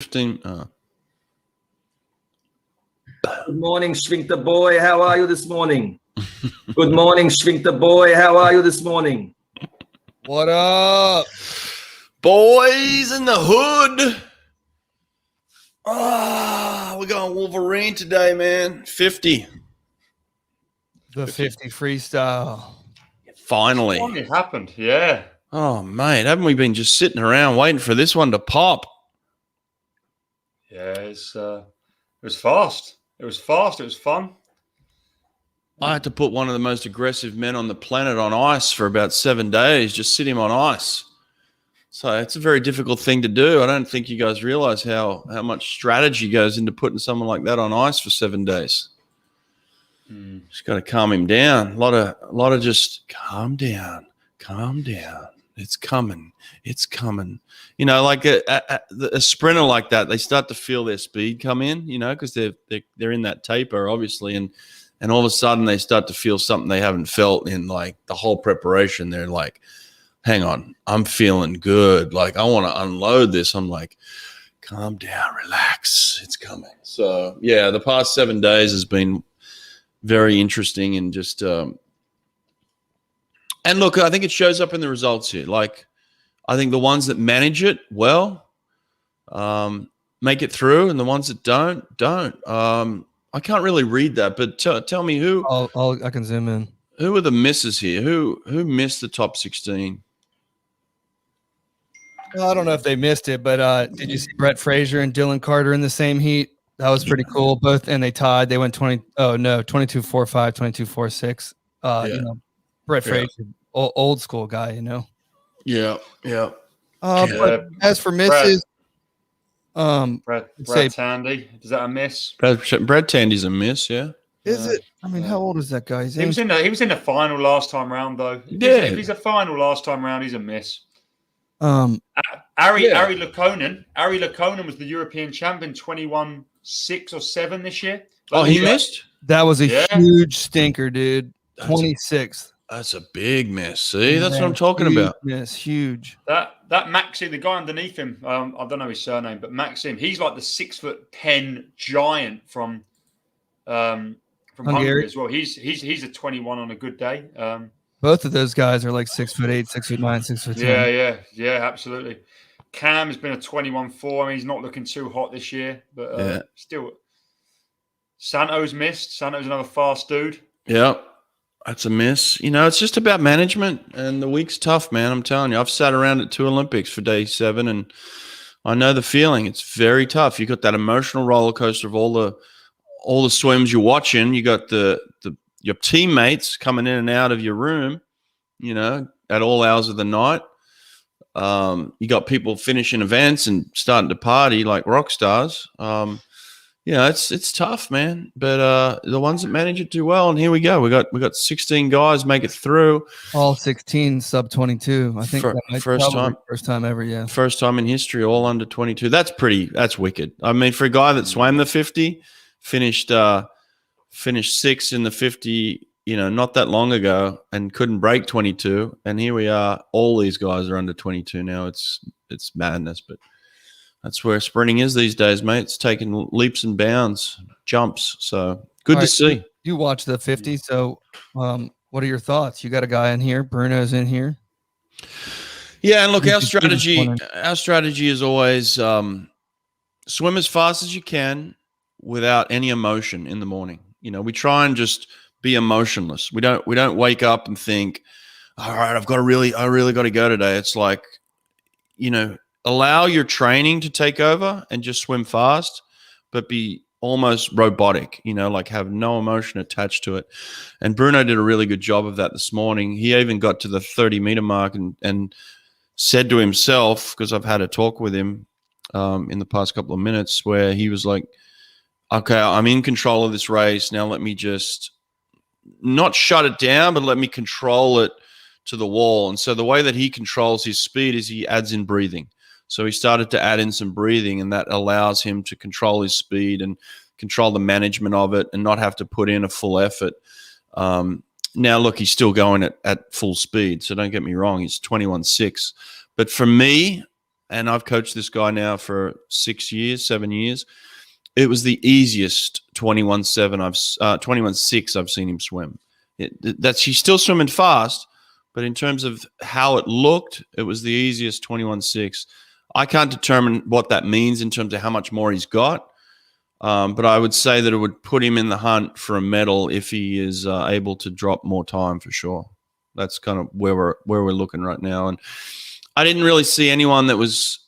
15. Good morning, Shrink the Boy. How are you this morning? Good morning, Shrink the Boy. How are you this morning? What up? Boys in the hood. We're going Wolverine today, man. 50. The 50 freestyle. Finally. It happened, yeah. Oh, mate, haven't we been just sitting around waiting for this one to pop? Yeah, it was fast. It was fast. It was fun. I had to put one of the most aggressive men on the planet on ice for about 7 days, just sit him on ice. So it's a very difficult thing to do. I don't think you guys realize how much strategy goes into putting someone like that on ice for 7 days. Just got to calm him down. A lot of just calm down. It's coming. You know, like a sprinter like that, they start to feel their speed come in, you know, because they're in that taper, obviously, and all of a sudden they start to feel something they haven't felt in like the whole preparation. They're like, hang on, I'm feeling good. Like, I want to unload this. I'm like, calm down, relax. It's coming. So, yeah, the past 7 days has been very interesting and just and look, I think it shows up in the results here. Like, I think the ones that manage it well make it through, and the ones that don't. I can't really read that, but tell me who. I can zoom in. Who are the misses here? Who missed the top 16? Well, I don't know if they missed it, but did you see Brett Frazier and Dylan Carter in the same heat? That was pretty cool. Both, and they tied. They went 22-4-5, 22-4-6. You know, Brett Frazier, old school guy, you know. Yeah. But as for misses, Brad Tandy, is that a miss? Brad Tandy's a miss, yeah. Is it? I mean, how old is that guy? He was in the final last time round, though. If he's a final last time round, he's a miss. Ari Lekonen was the European champion 21-6 or 7 this year. He missed? That was a huge stinker, dude. 26th. That's a big miss. See, that's what I'm talking about. Yes, huge. That Maxim, the guy underneath him, I don't know his surname, but Maxim, he's like the 6'10" giant from Hungary as well. He's a 21 on a good day. Both of those guys are like 6'8", 6'9", 6'10". Yeah, absolutely. Cam has been a 21-4. I mean, he's not looking too hot this year, but still. Santo's missed. Santo's another fast dude. Yeah, that's a miss. You know, it's just about management, and the week's tough, man. I'm telling you, I've sat around at 2 Olympics for day 7, and I know the feeling. It's very tough. You got that emotional roller coaster of all the swims you're watching. You got your teammates coming in and out of your room, you know, at all hours of the night. You got people finishing events and starting to party like rock stars. You know, it's tough, man. But the ones that manage it do well, and here we go. We got 16 guys make it through. All 16 sub 22. I think first time ever. Yeah, first time in history, all under 22. That's wicked. I mean, for a guy that swam the 50, finished 6th in the 50, you know, not that long ago, and couldn't break 22. And here we are. All these guys are under 22 now. It's madness, but that's where sprinting is these days, mate. It's taking leaps and bounds, jumps. So good to see. You watch the 50. So what are your thoughts? You got a guy in here. Bruno's in here. Yeah, and look, our strategy is always swim as fast as you can without any emotion in the morning. You know, we try and just be emotionless. We don't wake up and think, all right, I really got to go today. It's like, you know, allow your training to take over and just swim fast, but be almost robotic, you know, like have no emotion attached to it. And Bruno did a really good job of that this morning. He even got to the 30-meter mark and said to himself, because I've had a talk with him in the past couple of minutes, where he was like, okay, I'm in control of this race. Now let me just not shut it down, but let me control it to the wall. And so the way that he controls his speed is he adds in breathing. So he started to add in some breathing, and that allows him to control his speed and control the management of it and not have to put in a full effort. Now, look, he's still going at full speed, so don't get me wrong. He's 21.6. But for me, and I've coached this guy now for 7 years. It was the easiest 21.6 I've seen him swim. He's still swimming fast, but in terms of how it looked, it was the easiest 21.6. I can't determine what that means in terms of how much more he's got, but I would say that it would put him in the hunt for a medal if he is able to drop more time for sure. That's kind of where we're looking right now. And I didn't really see anyone that was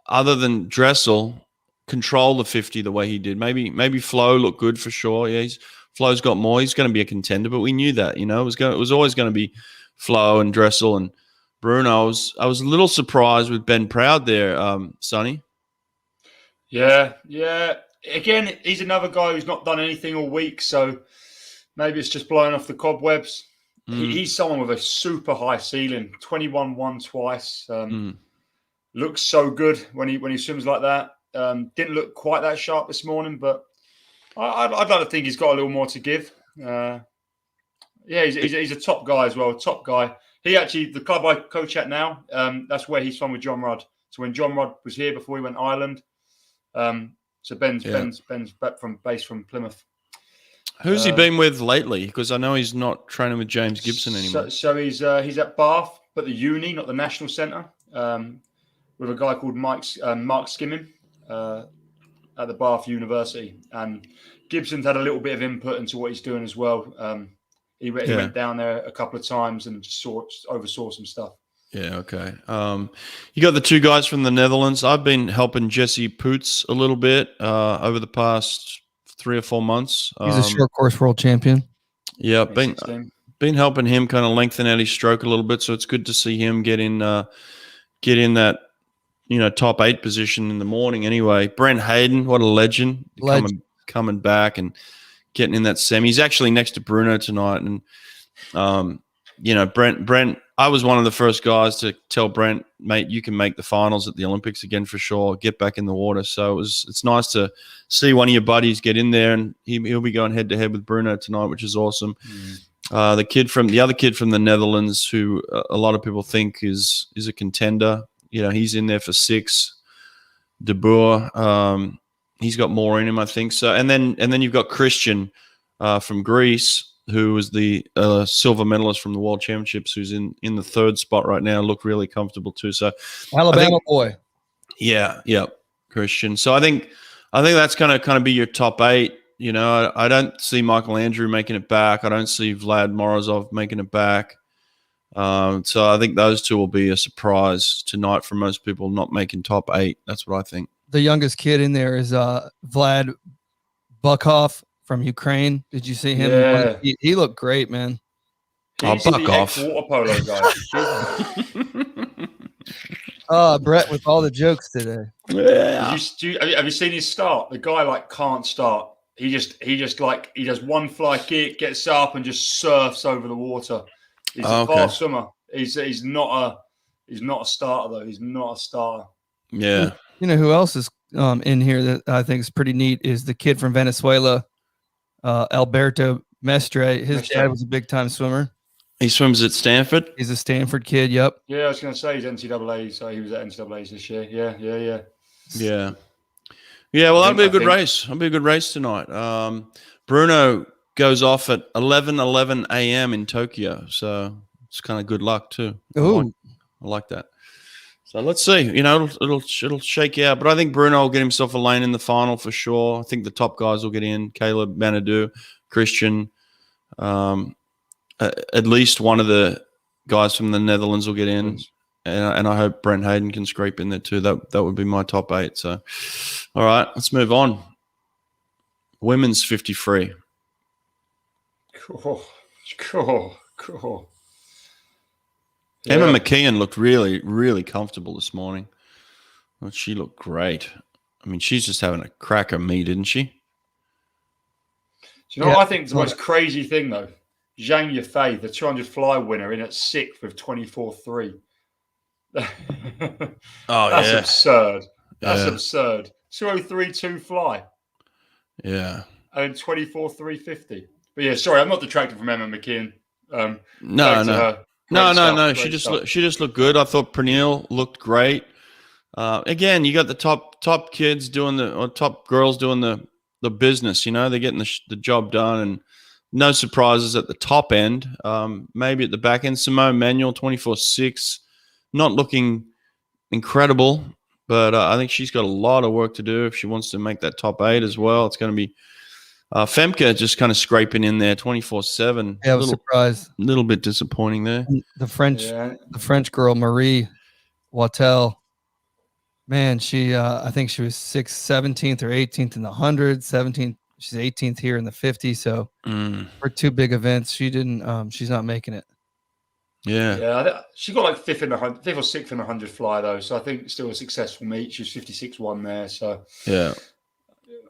other than Dressel control the 50 the way he did. Maybe Flo looked good for sure. Yeah, Flo's got more. He's going to be a contender, but we knew that. It was always going to be Flo and Dressel and Bruno. I was a little surprised with Ben Proud there, Sonny. Yeah. Again, he's another guy who's not done anything all week, so maybe it's just blowing off the cobwebs. He's someone with a super high ceiling, 21-1 twice. Looks so good when he swims like that. Didn't look quite that sharp this morning, but I'd like to think he's got a little more to give. He's a top guy as well. Top guy. He actually, the club I coach at now, that's where he's from with John Rudd. So when John Rudd was here before he went Ireland, so Ben's back based from Plymouth. Who's he been with lately? Because I know he's not training with James Gibson anymore. So he's at Bath, but the uni, not the national centre, with a guy called Mark Skimming at the Bath University. And Gibson's had a little bit of input into what he's doing as well. He went down there a couple of times and just oversaw some stuff. Yeah, okay. You got the two guys from the Netherlands. I've been helping Jesse Poots a little bit over the past 3 or 4 months. He's a short course world champion. Yeah, been helping him kind of lengthen out his stroke a little bit. So it's good to see him get in that top 8 position in the morning. Anyway, Brent Hayden, what a legend. Coming back and getting in that semi. He's actually next to Bruno tonight, and Brent. I was one of the first guys to tell Brent, mate, you can make the finals at the Olympics again for sure. Get back in the water. So it's nice to see one of your buddies get in there, and he'll be going head to head with Bruno tonight, which is awesome. The other kid from the Netherlands, who a lot of people think is a contender. He's in there for 6. De Boer. He's got more in him, I think. So, and then you've got Christian from Greece, who was the silver medalist from the World Championships, who's in the 3rd spot right now. Look really comfortable too. So, Alabama boy. Yeah, Christian. So I think that's going to kind of be your top 8. I don't see Michael Andrew making it back. I don't see Vlad Morozov making it back. So I think those two will be a surprise tonight for most people not making top 8. That's what I think. The youngest kid in there is Vlad Buckhoff from Ukraine. Did you see him? Yeah. He looked great, man. He's Buckhoff. Water polo guy. Brett with all the jokes today. Yeah. Have you seen his start? The guy can't start. He does one fly kick, gets up, and just surfs over the water. He's a fast swimmer. He's not a starter though. He's not a starter. Yeah. You know who else is in here that I think is pretty neat is the kid from Venezuela, Alberto Mestre. His dad was a big time swimmer. He swims at Stanford. He's a Stanford kid. Yep. Yeah, I was going to say he's NCAA. So he was at NCAA's this year. Yeah. Well, that'll be a good race. That'll be a good race tonight. Bruno goes off at 11:11 a.m. in Tokyo, so it's kind of good luck too. I like that. So let's see. It'll shake out, but I think Bruno will get himself a lane in the final for sure. I think the top guys will get in. Caleb Manadou, Christian, at least one of the guys from the Netherlands will get in, and I hope Brent Hayden can scrape in there too. That would be my top 8. So, all right, let's move on. Women's 50 free. Cool. Yeah. Emma McKeon looked really, really comfortable this morning. Well, she looked great. I mean, she's just having a crack at me, didn't she? Do you know what I think is the most crazy thing, though? Zhang Yifei, the 200 fly winner, in at 6th with 24.3. That's absurd. That's absurd. 203.2 fly. Yeah. And 24.350. But yeah, sorry, I'm not detracting from Emma McKeon. No. She just looked good. I thought Pernille looked great. again, you got the top kids doing top girls doing the business. They're getting the job done, and no surprises at the top end. Maybe at the back end, Simone Manuel 24/6, not looking incredible, but I think she's got a lot of work to do if she wants to make that top 8 as well. It's going to be Femke just kind of scraping in there 24/7. Yeah, I was surprised. A little bit disappointing there. The French girl, Marie Wattel, man, she I think she was 17th or 18th in the 100, 17th. She's 18th here in the 50. So for 2 big events, she didn't. She's not making it. Yeah. She got like 5th or 6th in the 100 fly though. So I think still a successful meet. She was 56-1 there. So yeah,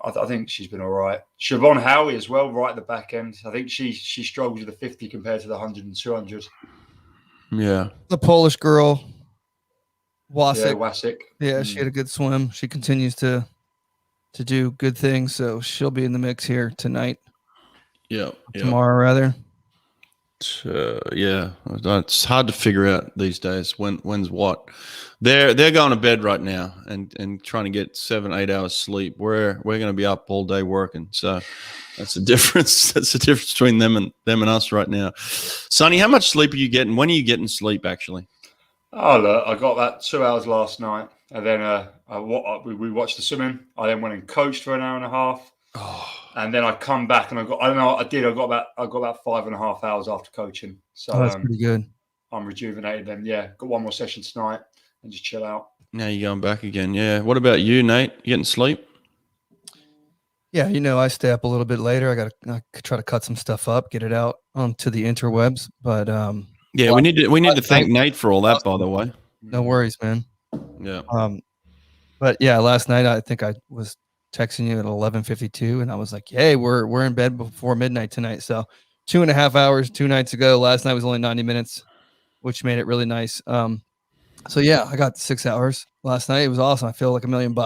I think she's been all right. Siobhan Howie as well, right at the back end. I think she struggles with the 50 compared to the 100 and 200. Yeah, the Polish girl, Wasik. Yeah, Wasik. Yeah, she had a good swim. She continues to do good things, so she'll be in the mix here tonight. Yeah, tomorrow rather. Yeah, it's hard to figure out these days when's what. They're going to bed right now and trying to get 7-8 hours sleep. We're going to be up all day working. So that's the difference. That's the difference between them and us right now. Sonny, how much sleep are you getting? When are you getting sleep actually? Oh look, I got about 2 hours last night, and then we watched the swimming. I then went and coached for an hour and a half. Oh. And then I come back and I got about 5.5 hours after coaching. So that's pretty good. I'm rejuvenated then. Yeah, got one more session tonight and just chill out. Now you're going back again. Yeah. What about you, Nate? You getting sleep? Yeah, I stay up a little bit later. I try to cut some stuff up, get it out onto the interwebs. But yeah, we need to thank Nate for all that, by the way. No worries, man. Yeah. But yeah, last night I think I was texting you at 11:52, and I was like, "Hey, we're in bed before midnight tonight." So 2.5 hours 2 nights ago. Last night was only 90 minutes, which made it really nice. So yeah, I got 6 hours last night. It was awesome. I feel like $1 million.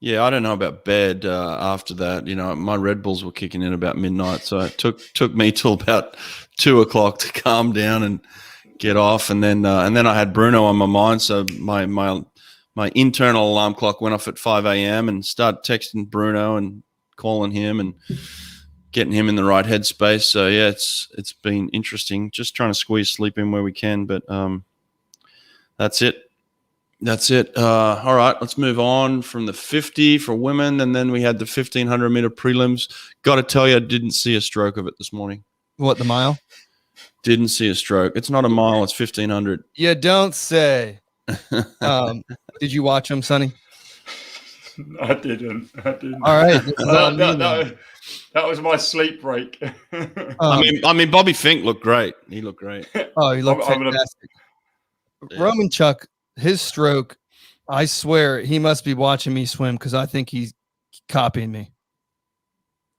Yeah, I don't know about bed after that. My Red Bulls were kicking in about midnight, so it took me till about 2 o'clock to calm down and get off, and then I had Bruno on my mind, so my internal alarm clock went off at 5 a.m. and started texting Bruno and calling him and getting him in the right headspace. So yeah, it's been interesting, just trying to squeeze sleep in where we can. But that's it. All right, let's move on from the 50 for women, and then we had the 1500 meter prelims. Got to tell you, I didn't see a stroke of it this morning. What, the mile? Didn't see a stroke. It's not a mile. It's 1500. You don't say. Did you watch them, Sonny? I didn't. All right. That was my sleep break. I mean, Bobby Fink looked great. He looked great. Oh, he looked fantastic. Roman Chuck, his stroke, I swear he must be watching me swim because I think he's copying me.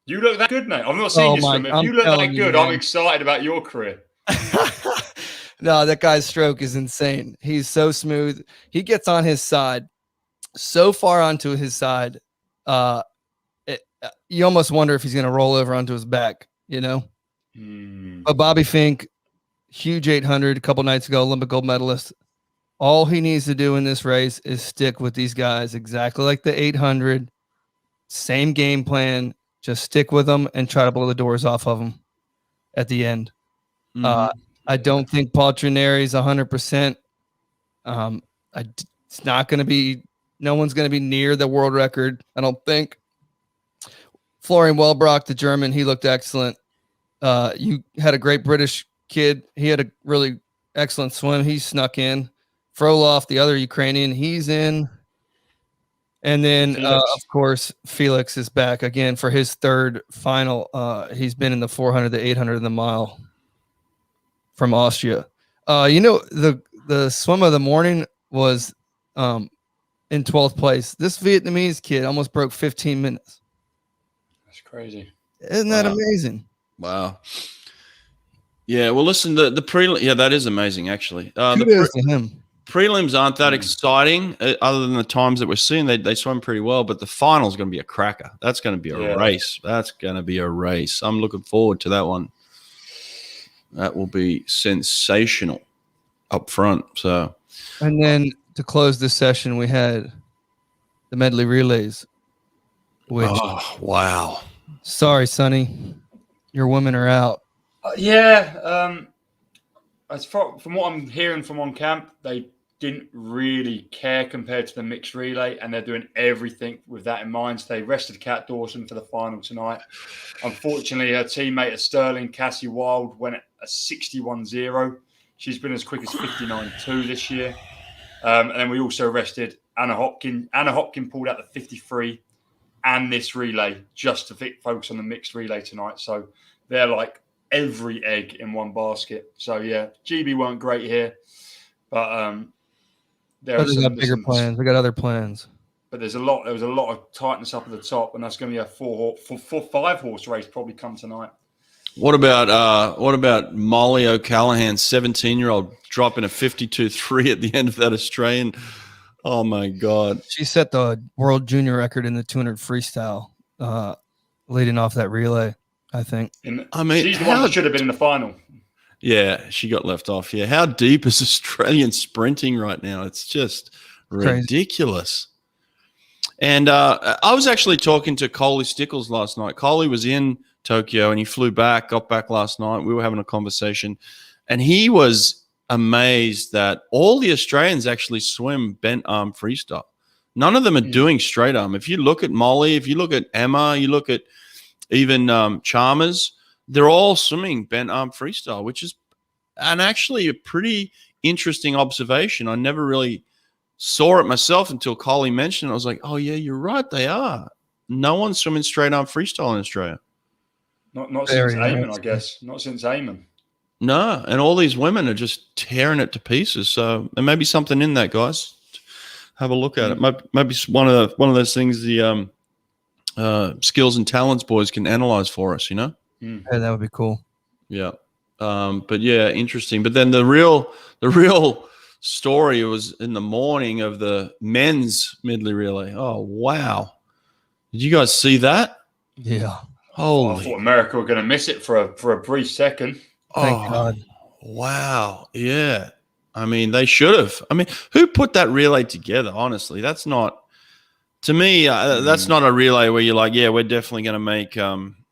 You look that good, mate. I've not seen you swim. If you look that good, I'm excited about your career. No, that guy's stroke is insane. He's so smooth. He gets on his side, so far onto his side, you almost wonder if he's going to roll over onto his back, But Bobby Fink, huge 800 a couple nights ago, Olympic gold medalist. All he needs to do in this race is stick with these guys exactly like the 800. Same game plan. Just stick with them and try to blow the doors off of them at the end. I don't think Paul Trineri's 100%. It's not going to be. No one's going to be near the world record, I don't think. Florian Wellbrock, the German, he looked excellent. You had a great British kid. He had a really excellent swim. He snuck in. Frolov, the other Ukrainian, he's in. And then, of course, Felix is back again for his third final. He's been in the 400, the 800, and the mile from Austria. The swim of the morning was in 12th place. This Vietnamese kid almost broke 15 minutes. That's crazy. Isn't that amazing? Wow. Yeah, well, listen, the prelim. Yeah, that is amazing, actually. Kudos to him. Prelims aren't that exciting, other than the times that we're seeing. They swim pretty well, but the final is going to be a cracker. That's going to be a race. That's going to be a race. I'm looking forward to that one. That will be sensational up front. So, and then to close this session, we had the Medley Relays, which, wow. Sorry, Sonny, your women are out. As from what I'm hearing from on camp, they didn't really care compared to the mixed relay, and they're doing everything with that in mind. So they rested Kat Dawson for the final tonight. Unfortunately, her teammate at Sterling, Cassie Wild, went at a 61.0. She's been as quick as 59.2 this year. And then we also rested Anna Hopkin. Anna Hopkin pulled out the 53 and this relay just to focus on the mixed relay tonight. So they're like every egg in one basket. So yeah, GB weren't great here, but they got bigger plans. They got other plans. But there was a lot of tightness up at the top, and that's going to be a 5-horse race probably come tonight. What about Molly O'Callaghan, 17-year-old, dropping a 52.3 at the end of that Australian? Oh my God! She set the world junior record in the 200 freestyle, leading off that relay. I think. She's the one that should have been in the final. Yeah, she got left off. Yeah, how deep is Australian sprinting right now? It's just ridiculous. And I was actually talking to Coley Stickles last night. Coley was in Tokyo and he got back last night. We were having a conversation, and he was amazed that all the Australians actually swim bent arm freestyle. None of them are doing straight arm. If you look at Molly, if you look at Emma, you look at even Chalmers, they're all swimming bent arm freestyle, which is actually a pretty interesting observation. I never really saw it myself until Coley mentioned it. I was like, oh, yeah, you're right. They are. No one's swimming straight arm freestyle in Australia. Not since Eamon, I guess. Not since Eamon. No, and all these women are just tearing it to pieces. So there may be something in that, guys. Have a look at it. Might be one of those things the skills and talents boys can analyze for us, Yeah, that would be cool. Yeah. But yeah, interesting. But then the real story was in the morning of the men's Medley Relay. Oh, wow. Did you guys see that? Yeah. Holy. I thought America were going to miss it for a brief second. Thank God. Wow. Yeah. I mean, they should have. I mean, who put that relay together? Honestly, that's not, to me, that's not a relay where you're like, yeah, we're definitely going to make,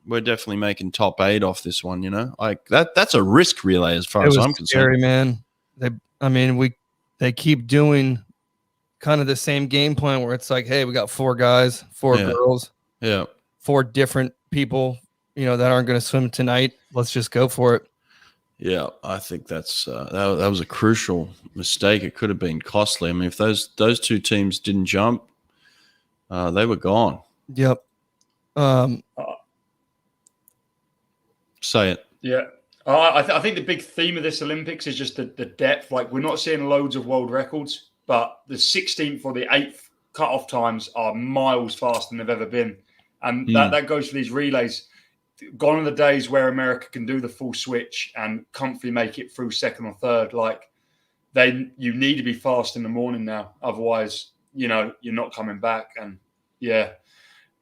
we're definitely making top 8 off this one, you know? Like that's a risk relay as far as I'm concerned. Scary, man. They keep doing kind of the same game plan where it's like, hey, we got 4 guys, 4 girls, 4 different people, that aren't going to swim tonight. Let's just go for it. Yeah, I think that's that was a crucial mistake. It could have been costly. I mean, if those 2 teams didn't jump, they were gone. Yep. Say it. Yeah. I think the big theme of this Olympics is just the depth. Like, we're not seeing loads of world records, but the 16th or the 8th cutoff times are miles faster than they've ever been. And that goes for these relays. Gone are the days where America can do the full switch and comfortably make it through second or third. Like, you need to be fast in the morning now. Otherwise, you're not coming back. And yeah,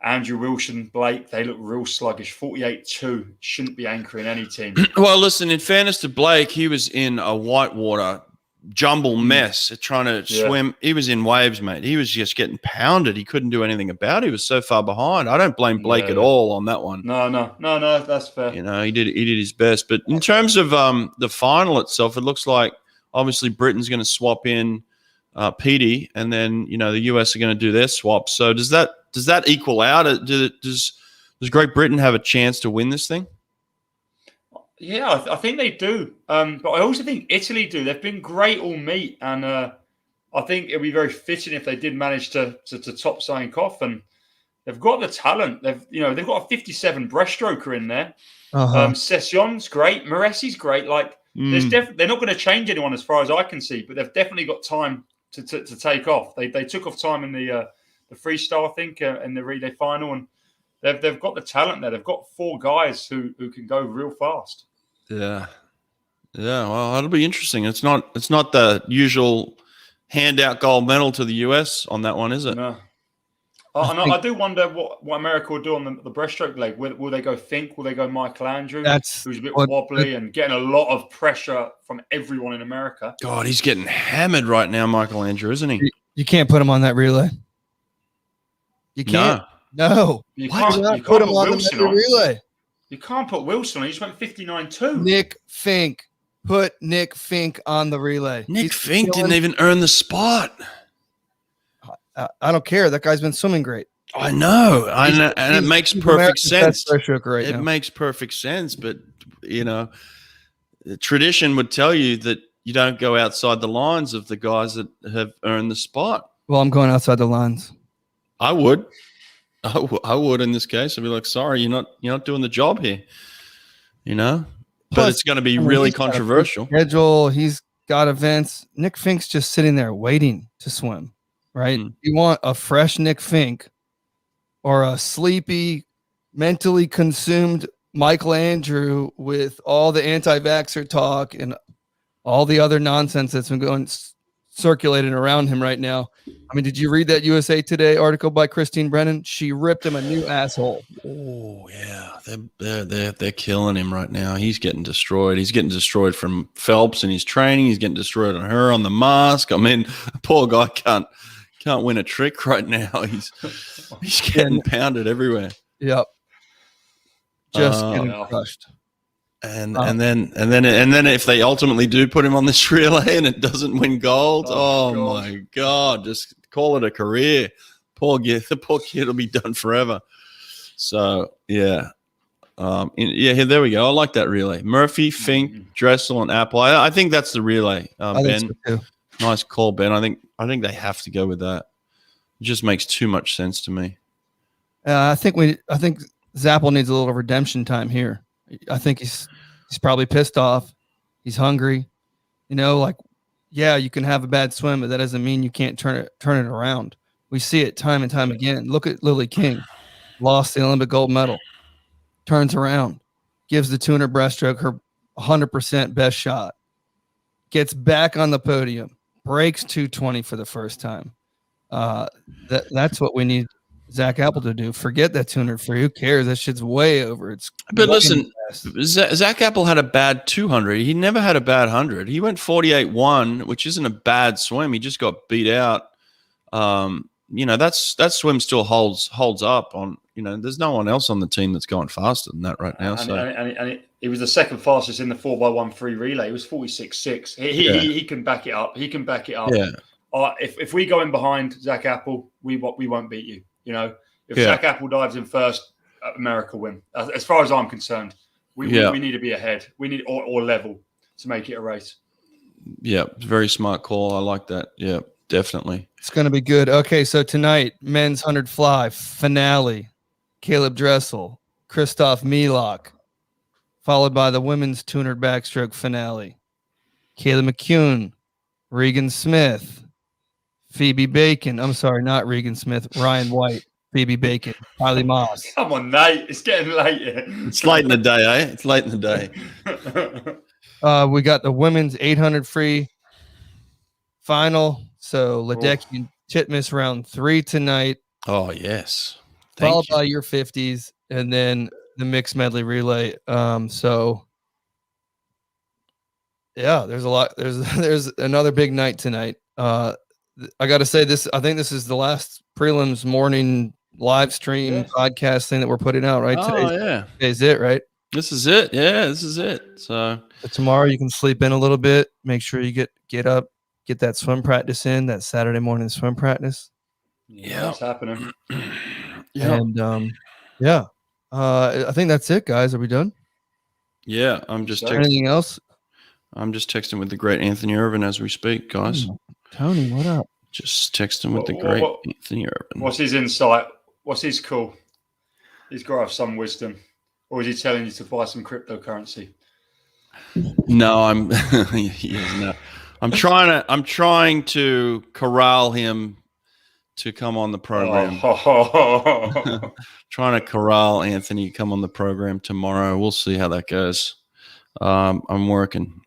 Andrew Wilson, Blake, they look real sluggish. 48.2 shouldn't be anchoring any team. Well, listen, in fairness to Blake, he was in a whitewater jumble mess trying to swim. He was in waves, mate. He was just getting pounded. He couldn't do anything about it. He was so far behind. I don't blame Blake at all on that one. No, that's fair. He did his best. But in terms of the final itself, it looks like obviously Britain's going to swap in Petey, and then the US are going to do their swap. So does that equal out? Does Great Britain have a chance to win this thing? Yeah, I think they do. But I also think Italy do. They've been great all meet, and I think it'd be very fitting if they did manage to top something off. And they've got the talent. They've got a 57 breaststroker in there. Session's great. Moressi's great. Like, they're not going to change anyone as far as I can see, but they've definitely got time to take off. They took off time in the freestyle, I think, in the relay final, and they've got the talent there. They've got 4 guys who can go real fast. Yeah. Well, that'll be interesting. It's not the usual handout gold medal to the US on that one, is it? No. I do wonder what America will do on the breaststroke leg. Will they go Fink? Will they go Michael Andrew, who's a bit wobbly and getting a lot of pressure from everyone in America? God, he's getting hammered right now, Michael Andrew, isn't he? You can't put him on that relay. You can't. No. You can't put him put on Wilson the on. relay. You can't put Wilson on. He just went 59.2. Nick Fink. Put Nick Fink on the relay. Nick Fink didn't even earn the spot. I don't care. That guy's been swimming great. I know. And it makes perfect sense. It makes perfect sense. But, you know, the tradition would tell you that you don't go outside the lines of the guys that have earned the spot. Well, I'm going outside the lines. I would. I would in this case. I'd be like, sorry, you're not doing the job here. You know? But it's going to be really controversial. Schedule. He's got events. Nick Fink's just sitting there waiting to swim, right? You want a fresh Nick Fink or a sleepy, mentally consumed Michael Andrew with all the anti-vaxxer talk and all the other nonsense that's been going circulating around him right now. I mean, did you read that USA Today article by Christine Brennan? She ripped him a new asshole. Oh yeah, they're killing him right now. He's getting destroyed. He's getting destroyed from Phelps in his training. He's getting destroyed on her on the mask. I mean, poor guy can't win a trick right now. He's getting pounded everywhere. Yep, just getting crushed. And then if they ultimately do put him on this relay and it doesn't win gold, my God, just call it a career. The poor kid will be done forever. So yeah, there we go. I like that relay. Murphy, Fink, Dressel, and Apple. I think that's the relay. Ben, so nice call, Ben. I think they have to go with that. It just makes too much sense to me. I think Zappel needs a little redemption time here. I think he's probably pissed off. He's hungry. You know, like, yeah, you can have a bad swim, but that doesn't mean you can't turn it around. We see it time and time again. Look at Lily King. Lost the Olympic gold medal. Turns around. Gives the 200 breaststroke her 100% best shot. Gets back on the podium. Breaks 220 for the first time. That's what we need Zach Apple to do. Forget that 200 free. Who cares? That shit's way over. But listen, Zach Apple had a bad 200. He never had a bad 100. He went 48-1, which isn't a bad swim. He just got beat out. You know, that swim still holds up on. You know, there's no one else on the team that's going faster than that right now. And he was the second fastest in the 4x1 free relay. He was 46.6. He can back it up. He can back it up. Yeah. If we go in behind Zach Apple, we won't beat you. You know, if Zach Apple dives in first, America win. As far as I'm concerned, we need to be ahead. We need or level to make it a race. Yeah, very smart call. I like that. Yeah, definitely. It's going to be good. Okay, so tonight, men's 100 fly finale. Caleb Dressel, Christoph Milak, followed by the women's 200 backstroke finale. Kayla McCune, Regan Smith, Phoebe Bacon. I'm sorry, not Regan Smith. Ryan White, Phoebe Bacon, Kylie Moss. Come on, Nate. It's getting late here. It's late in the day, eh? It's late in the day. We got the women's 800 free final. So Ledecky and Titmus round 3 tonight. Oh, yes. Followed by your 50s, and then the mixed medley relay. So yeah, there's a lot. There's another big night tonight. I got to say this. I think this is the last prelims morning live stream podcast thing that we're putting out, right? Today's it, right? This is it. Yeah, this is it. So tomorrow you can sleep in a little bit. Make sure you get up, get that swim practice in, that Saturday morning swim practice. Yeah, it's happening. And I think that's it, guys. Are we done? Yeah, I'm just texting. Anything else? I'm just texting with the great Anthony Irvin as we speak, guys. Tony, what up? Just texting with the great Anthony Irvin. What's his insight? What's his call? He's got to have some wisdom. Or is he telling you to buy some cryptocurrency? No, I'm trying to corral him to come on the program. Trying to corral Anthony to come on the program tomorrow. We'll see how that goes. I'm working.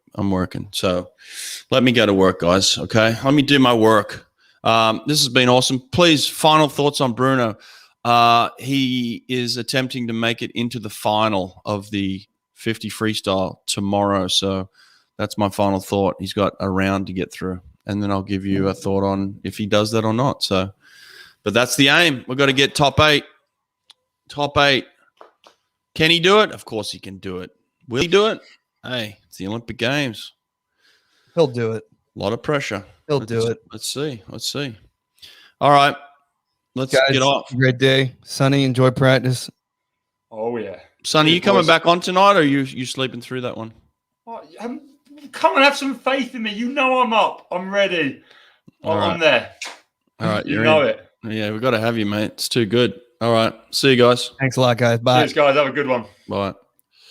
So let me go to work, guys. Okay. Let me do my work. This has been awesome. Please, final thoughts on Bruno. He is attempting to make it into the final of the 50 freestyle tomorrow. So that's my final thought. He's got a round to get through, and then I'll give you a thought on if he does that or not. So, but that's the aim. We've got to get top 8. Top 8. Can he do it? Of course he can do it. Will he do it? Hey, it's the Olympic Games. He'll do it. A lot of pressure. He'll do it. Let's see. Let's see. All right. Let's get off. Great day. Sonny, enjoy practice. Oh, yeah. Sonny, you coming back on tonight, or you sleeping through that one? Oh, come and have some faith in me. You know I'm up. I'm ready. I'm there. All right. You know it. Yeah, we've got to have you, mate. It's too good. All right. See you guys. Thanks a lot, guys. Bye. Cheers, guys. Have a good one. Bye.